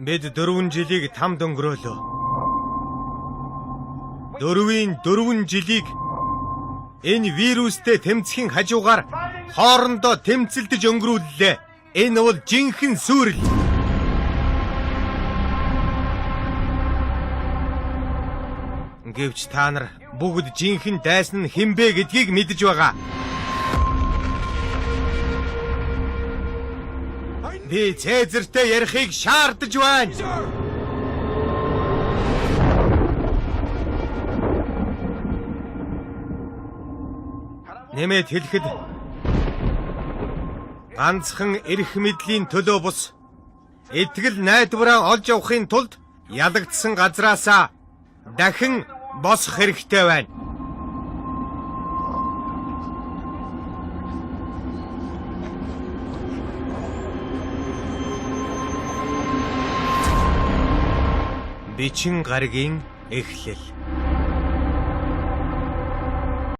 Бид 4 жилийг тамд өнгөрөөлөө. 4 жилийг энэ вирустэй тэмцэхийн хажуугаар хоорондоо тэмцэлдэж өнгөрүүллээ. Энэ бол жинхэнэ сүрэл. Гэвч та нар бүгд жинхэнэ дайсан нь хинбэ гэдгийг мэдэж байгаа. Би Цэзартай ярихыг шаардаж байна. Нэмээд хэлэхэд ганцхан эрх мэдлийн төлөө бус итгэл найдвараа олж авахын тулд ялагдсан газраасаа дахин босох хэрэгтэй байна. Бичин гаригийн эхлэл.